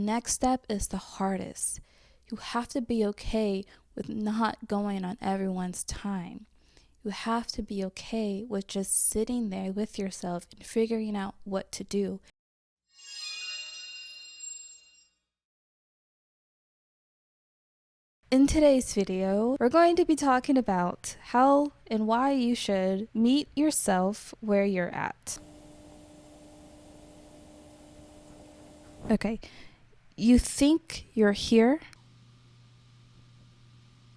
next step is the hardest. You have to be okay with not going on everyone's time. You have to be okay with just sitting there with yourself and figuring out what to do. In today's video, we're going to be talking about how and why you should meet yourself where you're at. Okay, you think you're here,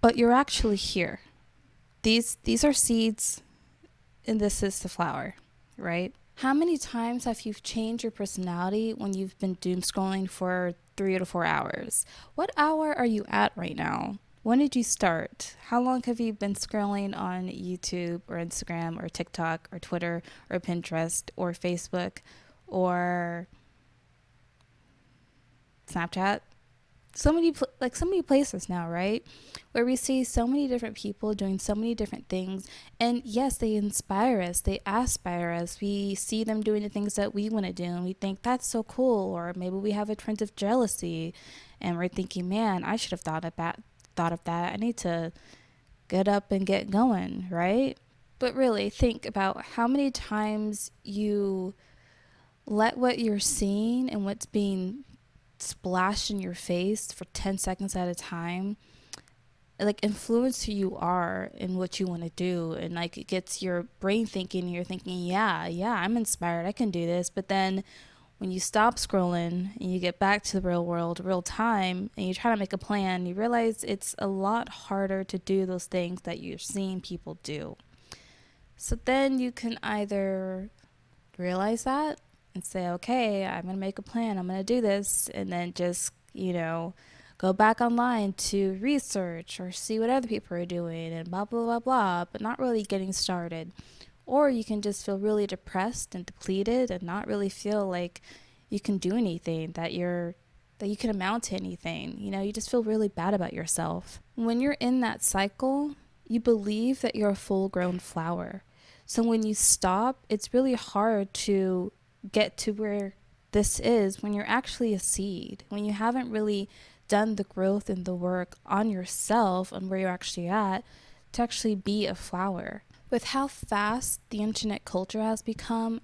but you're actually here. These are seeds, and this is the flower, right? How many times have you changed your personality when you've been doom scrolling for 3 to 4 hours? What hour are you at right now? When did you start? How long have you been scrolling on YouTube or Instagram or TikTok or Twitter or Pinterest or Facebook or Snapchat? So many places now, right? Where we see so many different people doing so many different things. And yes, they inspire us. They aspire us. We see them doing the things that we want to do. And we think that's so cool. Or maybe we have a trend of jealousy. And we're thinking, man, I should have thought of that. I need to get up and get going, right? But really think about how many times you let what you're seeing and what's being splashed in your face for 10 seconds at a time influence who you are and what you want to do, and it gets your brain thinking, and you're thinking, yeah, I'm inspired, I can do this. But then when you stop scrolling and you get back to the real world, real time, and you try to make a plan, you realize it's a lot harder to do those things that you're seeing people do. So then you can either realize that and say, okay, I'm going to make a plan, I'm going to do this, and then just, go back online to research or see what other people are doing and blah, blah, blah, blah, but not really getting started. Or you can just feel really depressed and depleted and not really feel like you can do anything, that you can amount to anything. You just feel really bad about yourself. When you're in that cycle, you believe that you're a full-grown flower. So when you stop, it's really hard to get to where this is when you're actually a seed, when you haven't really done the growth and the work on yourself and where you're actually at to actually be a flower. With how fast the internet culture has become,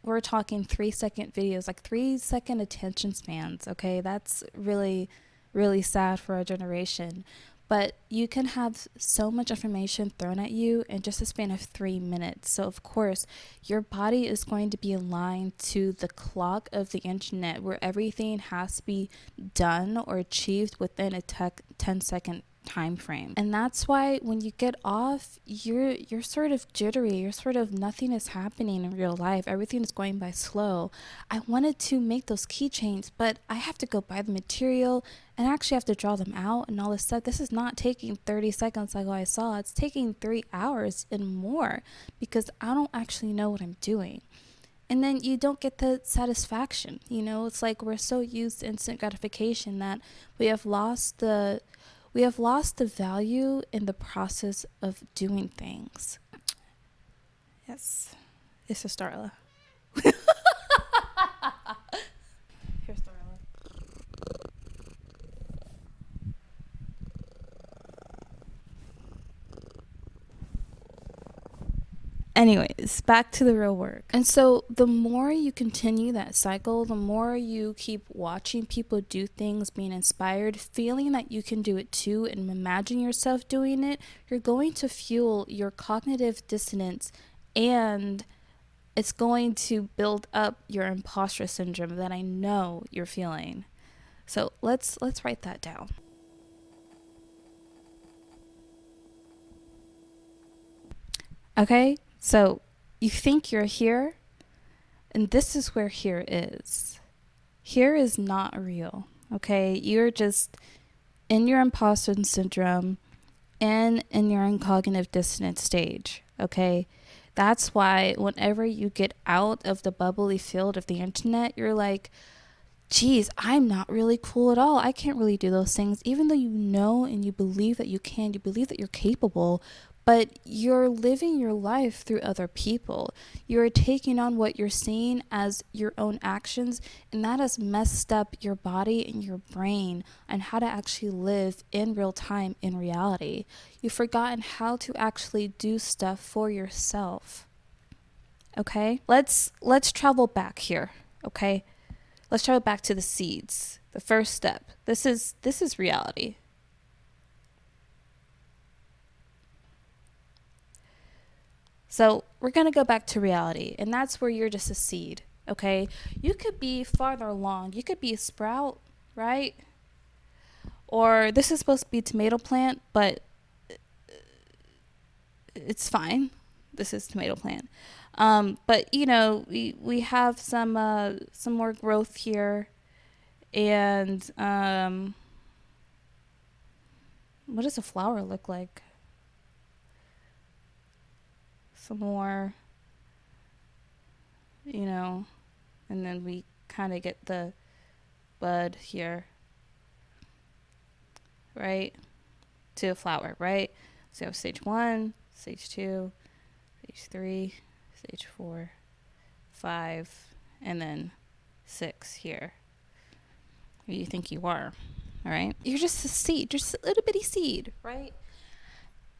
we're talking 3-second videos, 3-second attention spans, okay? That's really, really sad for our generation. But you can have so much information thrown at you in just a span of 3 minutes. So, of course, your body is going to be aligned to the clock of the internet, where everything has to be done or achieved within a 10-second time frame. And that's why when you get off, you're sort of jittery, you're sort of, nothing is happening in real life, everything is going by slow. I wanted to make those keychains, but I have to go buy the material and actually have to draw them out and all this stuff. This is not taking 30 seconds like I saw, it's taking 3 hours and more, because I don't actually know what I'm doing. And then you don't get the satisfaction. It's like we're so used to instant gratification that we have lost the value in the process of doing things. Yes, this is Starla. Here's Starla. Anyways, back to the real work. And so the more you continue that cycle, the more you keep watching people do things, being inspired, feeling that you can do it too, and imagine yourself doing it, you're going to fuel your cognitive dissonance, and it's going to build up your imposter syndrome that I know you're feeling. So let's write that down. Okay? So you think you're here, and this is where here is. Here is not real, okay? You're just in your imposter syndrome and in your cognitive dissonance stage, okay? That's why whenever you get out of the bubbly field of the internet, you're like, geez, I'm not really cool at all. I can't really do those things, even though you know and you believe that you can, you believe that you're capable, but you're living your life through other people. You're taking on what you're seeing as your own actions, and that has messed up your body and your brain on how to actually live in real time in reality. You've forgotten how to actually do stuff for yourself. Okay? Let's travel back here, okay? Let's travel back to the seeds. The first step. This is reality. So we're going to go back to reality, and that's where you're just a seed, okay? You could be farther along. You could be a sprout, right? Or this is supposed to be a tomato plant, but it's fine. This is tomato plant. But, you know, we have some more growth here. And what does a flower look like? Some more, you know, and then we kind of get the bud here, right, to a flower, right? So you have stage 1, stage 2, stage 3, stage 4, 5, and then 6 here. Who do you think you are? All right, you're just a seed, just a little bitty seed, right?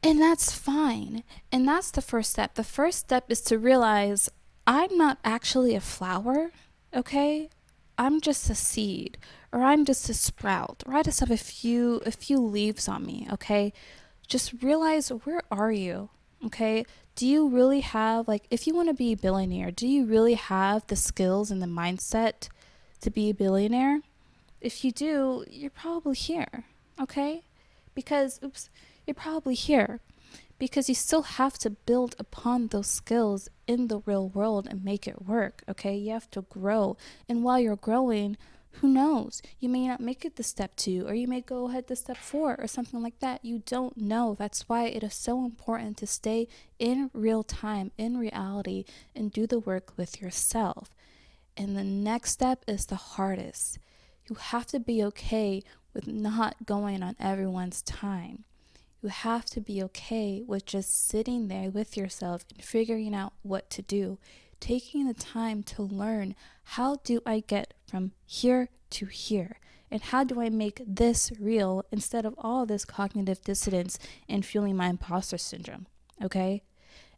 And that's fine. And that's the first step. The first step is to realize I'm not actually a flower, okay? I'm just a seed, or I'm just a sprout, or I just have a few leaves on me, okay? Just realize, where are you, okay? Do you really have, like, if you want to be a billionaire, do you really have the skills and the mindset to be a billionaire? If you do, you're probably here, okay? Because, you're probably here because you still have to build upon those skills in the real world and make it work, okay? You have to grow. And while you're growing, who knows? You may not make it to step 2, or you may go ahead to step 4 or something like that. You don't know. That's why it is so important to stay in real time, in reality, and do the work with yourself. And the next step is the hardest. You have to be okay with not going on everyone's time. You have to be okay with just sitting there with yourself and figuring out what to do, taking the time to learn, how do I get from here to here? And how do I make this real instead of all this cognitive dissonance and feeling my imposter syndrome, okay?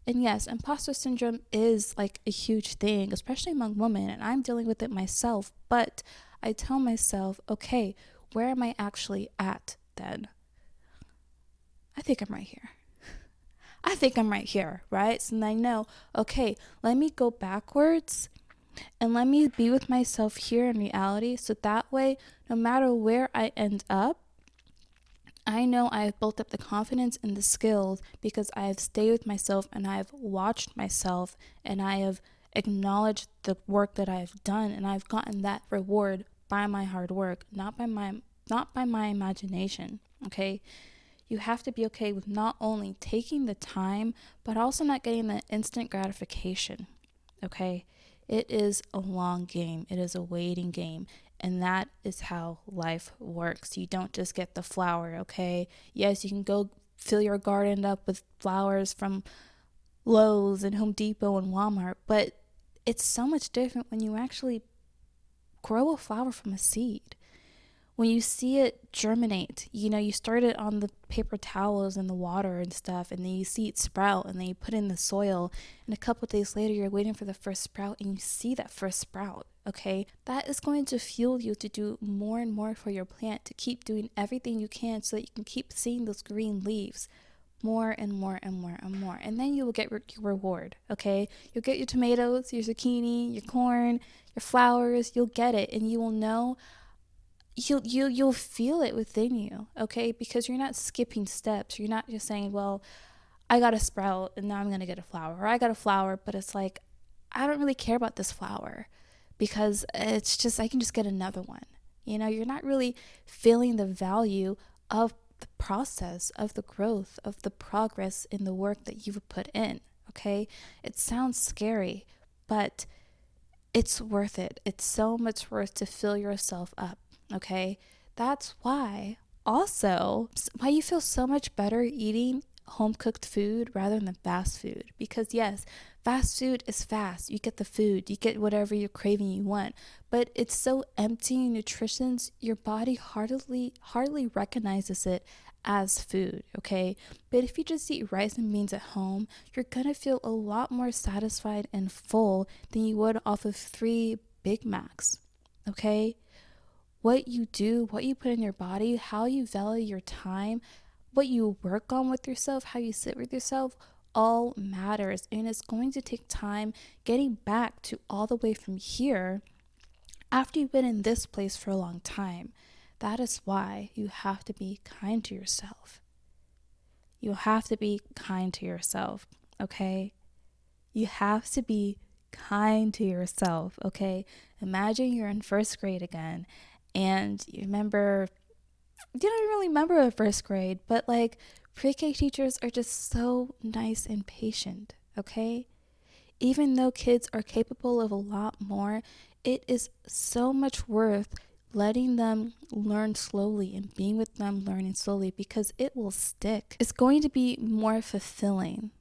And yes, imposter syndrome is like a huge thing, especially among women, and I'm dealing with it myself, but I tell myself, okay, where am I actually at then? I think I'm right here. I think I'm right here, right? So then I know, okay, let me go backwards and let me be with myself here in reality. So that way, no matter where I end up, I know I have built up the confidence and the skills because I have stayed with myself and I have watched myself and I have acknowledged the work that I have done, and I've gotten that reward by my hard work, not by my imagination, okay? You have to be okay with not only taking the time, but also not getting the instant gratification, okay? It is a long game. It is a waiting game. And that is how life works. You don't just get the flower, okay? Yes, you can go fill your garden up with flowers from Lowe's and Home Depot and Walmart, but it's so much different when you actually grow a flower from a seed. When you see it germinate, you know, you start it on the paper towels and the water and stuff, and then you see it sprout, and then you put it in the soil, and a couple of days later, you're waiting for the first sprout, and you see that first sprout, okay? That is going to fuel you to do more and more for your plant, to keep doing everything you can so that you can keep seeing those green leaves more and more and more and more. And then you will get your reward, okay? You'll get your tomatoes, your zucchini, your corn, your flowers, you'll get it, and you will know. You'll feel it within you, okay? Because you're not skipping steps. You're not just saying, well, I got a sprout and now I'm going to get a flower. Or I got a flower, but it's like, I don't really care about this flower because it's just, I can just get another one. You know, you're not really feeling the value of the process, of the growth, of the progress in the work that you've put in, okay? It sounds scary, but it's worth it. It's so much worth to fill yourself up. Okay, that's why also why you feel so much better eating home cooked food rather than fast food. Because yes, fast food is fast. You get the food, you get whatever you're craving you want, but it's so empty in nutrition, your body hardly recognizes it as food, okay? But if you just eat rice and beans at home, you're gonna feel a lot more satisfied and full than you would off of 3 Big Macs, okay? What you do, what you put in your body, how you value your time, what you work on with yourself, how you sit with yourself, all matters. And it's going to take time getting back to all the way from here after you've been in this place for a long time. That is why you have to be kind to yourself. You have to be kind to yourself, okay? You have to be kind to yourself, okay? Imagine you're in first grade again, and you don't really remember first grade, but like pre-K teachers are just so nice and patient, okay? Even though kids are capable of a lot more, it is so much worth letting them learn slowly and being with them learning slowly, because it will stick. It's going to be more fulfilling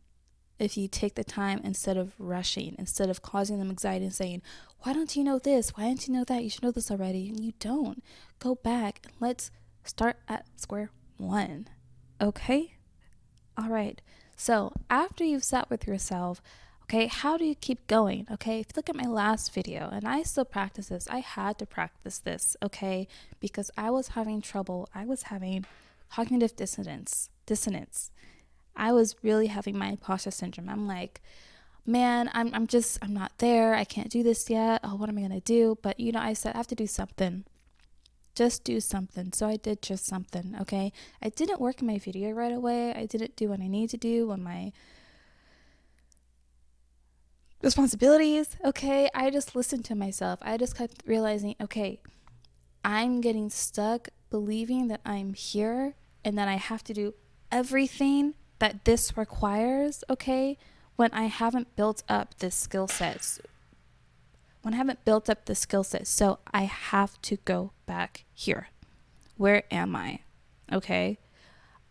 if you take the time instead of rushing, instead of causing them anxiety and saying, why don't you know this? Why don't you know that? You should know this already. And you don't. Go back and let's start at square one. Okay? All right. So after you've sat with yourself, okay, how do you keep going? Okay, if you look at my last video, and I still practice this, I had to practice this, okay, because I was having trouble. I was having cognitive dissonance. I was really having my imposter syndrome. I'm like, man, I'm not there. I can't do this yet. Oh, what am I going to do? But, I said I have to do something. Just do something. So I did just something, okay? I didn't work in my video right away. I didn't do what I need to do on my responsibilities, okay? I just listened to myself. I just kept realizing, okay, I'm getting stuck believing that I'm here and that I have to do everything that this requires, okay, when I haven't built up this skill set. So I have to go back here. Where am I? Okay,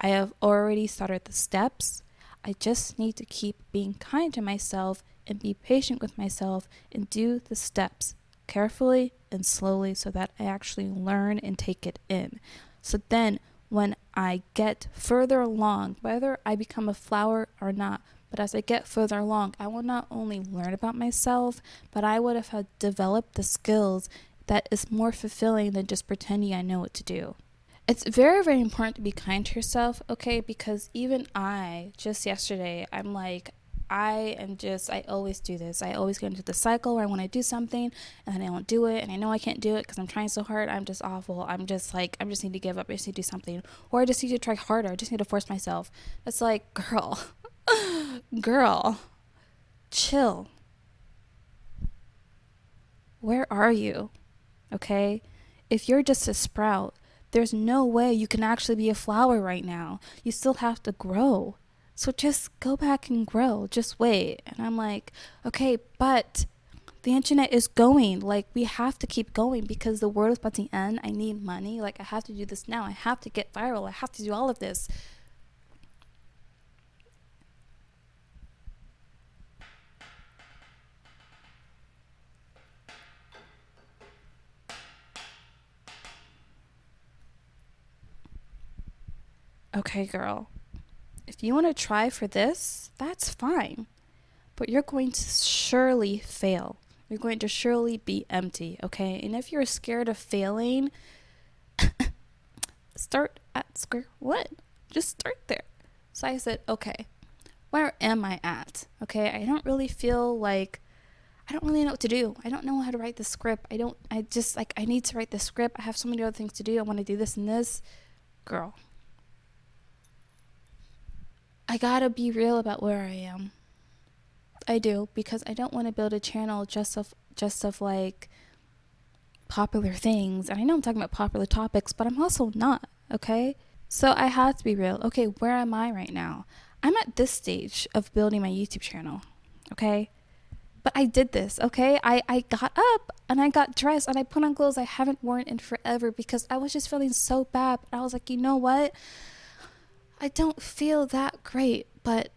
I have already started the steps. I just need to keep being kind to myself and be patient with myself and do the steps carefully and slowly so that I actually learn and take it in. So then when I get further along, whether I become a flower or not, but as I get further along, I will not only learn about myself, but I would have had developed the skills that is more fulfilling than just pretending I know what to do. It's very, very important to be kind to yourself, okay? Because even just yesterday, I'm like, I always do this. I always get into the cycle where I want to do something and then I won't do it. And I know I can't do it because I'm trying so hard. I'm just awful. I just need to give up. I just need to do something. Or I just need to try harder. I just need to force myself. It's like, girl, chill. Where are you? Okay? If you're just a sprout, there's no way you can actually be a flower right now. You still have to grow. So just go back and grow. Just wait. And I'm like, okay, but the internet is going. Like, we have to keep going because the world is about to end. I need money. Like, I have to do this now. I have to get viral. I have to do all of this. Okay, girl. If you want to try for this, that's fine. But you're going to surely fail. You're going to surely be empty, okay? And if you're scared of failing, start at square one. Just start there. So I said, okay, where am I at? Okay, I don't really know what to do. I don't know how to write the script. I need to write the script. I have so many other things to do. I want to do this and this. Girl, I gotta be real about where I am. I do, because I don't want to build a channel just of like popular things. And I know I'm talking about popular topics, but I'm also not, okay? So I have to be real. Okay, where am I right now? I'm at this stage of building my YouTube channel, okay? But I did this, okay? I got up and I got dressed and I put on clothes I haven't worn in forever because I was just feeling so bad. But I was like, you know what? I don't feel that great, but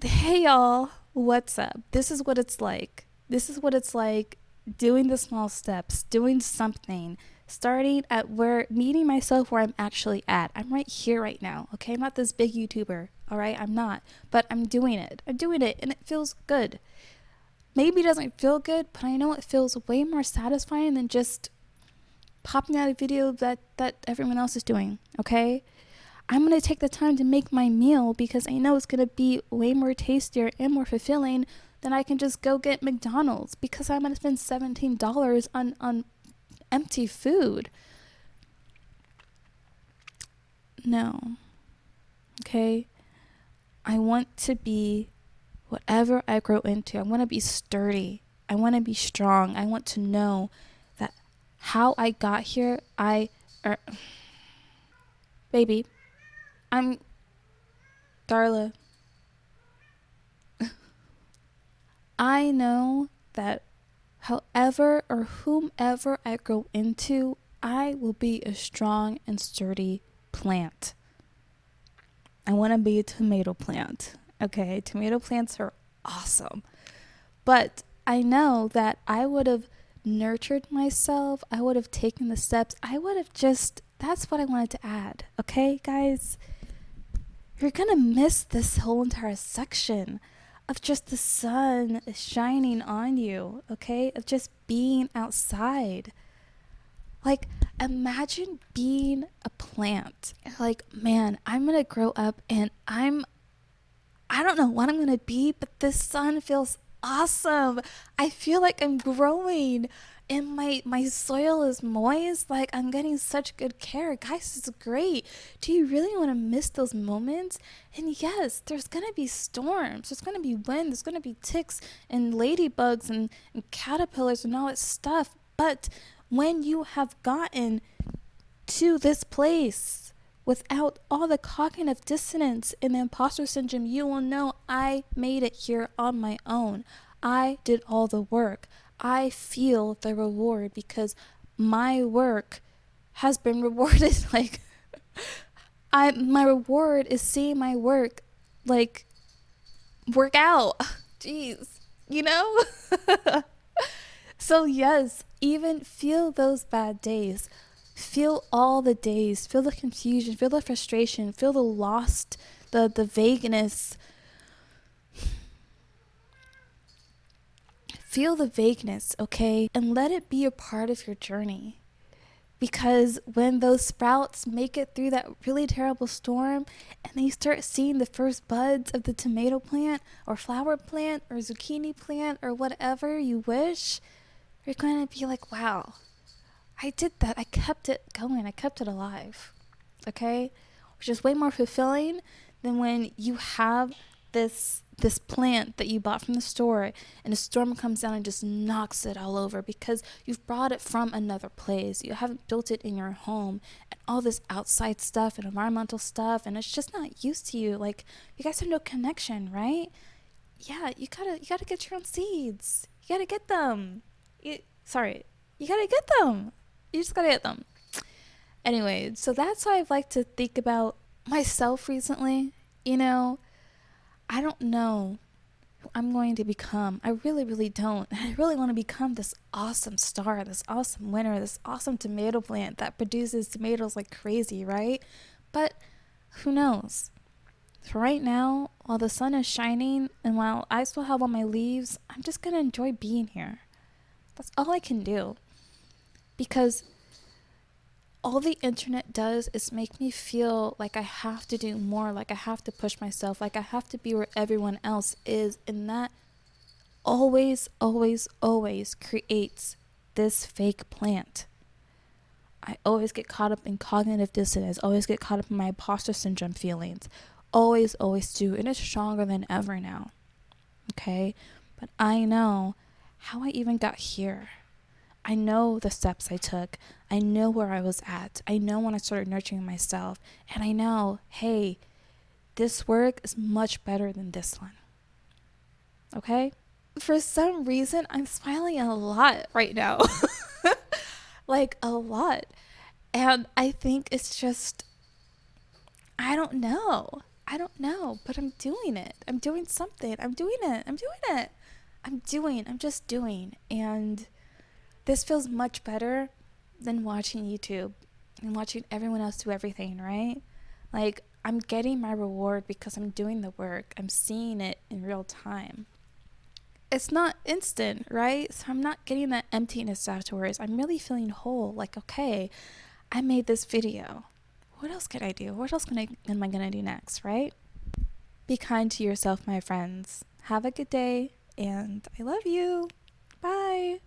hey y'all, what's up? This is what it's like. This is what it's like doing the small steps, doing something, starting at meeting myself where I'm actually at. I'm right here right now, okay? I'm not this big YouTuber, all right? I'm not, but I'm doing it. I'm doing it and it feels good. Maybe it doesn't feel good, but I know it feels way more satisfying than just popping out a video that everyone else is doing, okay? I'm going to take the time to make my meal because I know it's going to be way more tastier and more fulfilling than I can just go get McDonald's because I'm going to spend $17 on empty food. No. Okay? I want to be whatever I grow into. I want to be sturdy. I want to be strong. I want to know that how I got here, baby, Darla, I know that however or whomever I grow into, I will be a strong and sturdy plant. I want to be a tomato plant. Okay, tomato plants are awesome. But I know that I would have nurtured myself. I would have taken the steps. That's what I wanted to add. Okay, guys? You're gonna miss this whole entire section of just the sun shining on you, okay? Of just being outside. Like, imagine being a plant. Like, man, I'm gonna grow up and I don't know what I'm gonna be, but this sun feels awesome. I feel like I'm growing and my soil is moist. Like, I'm getting such good care. Guys, it's great. Do you really want to miss those moments? And yes, there's gonna be storms, there's gonna be wind, there's gonna be ticks and ladybugs and caterpillars and all that stuff. But when you have gotten to this place without all the cognitive dissonance and the imposter syndrome, you will know I made it here on my own. I did all the work. I feel the reward because my work has been rewarded. Like, my reward is seeing my work, like, work out. Jeez, you know? So yes, even feel those bad days. Feel all the days. Feel the confusion. Feel the frustration. Feel the lost, the vagueness. Feel the vagueness, okay? And let it be a part of your journey. Because when those sprouts make it through that really terrible storm and they start seeing the first buds of the tomato plant or flower plant or zucchini plant or whatever you wish, you're going to be like, wow, I did that. I kept it going. I kept it alive, okay? Which is way more fulfilling than when you have this plant that you bought from the store and a storm comes down and just knocks it all over because you've brought it from another place. You haven't built it in your home and all this outside stuff and environmental stuff, and it's just not used to you. Like, you guys have no connection, right? Yeah, you gotta get your own seeds. You gotta get them. You gotta get them. You just gotta get them. Anyway, so that's how I've liked to think about myself recently. You know, I don't know who I'm going to become. I really, really don't. I really want to become this awesome star, this awesome winner, this awesome tomato plant that produces tomatoes like crazy, right? But who knows? For right now, while the sun is shining and while I still have all my leaves, I'm just going to enjoy being here. That's all I can do. Because all the internet does is make me feel like I have to do more, like I have to push myself, like I have to be where everyone else is. And that always, always, always creates this fake plant. I always get caught up in cognitive dissonance, always get caught up in my imposter syndrome feelings. Always, always do. And it's stronger than ever now. Okay? But I know how I even got here. I know the steps I took. I know where I was at. I know when I started nurturing myself. And I know, hey, this work is much better than this one. Okay? For some reason, I'm smiling a lot right now. Like, a lot. And I think it's just, I don't know. I don't know, but I'm doing it. I'm doing something. I'm doing it. I'm doing it. I'm just doing. And this feels much better than watching YouTube and watching everyone else do everything, right? Like, I'm getting my reward because I'm doing the work. I'm seeing it in real time. It's not instant, right? So I'm not getting that emptiness afterwards. I'm really feeling whole. Like, okay, I made this video. What else could I do? What else am I going to do next, right? Be kind to yourself, my friends. Have a good day, and I love you. Bye.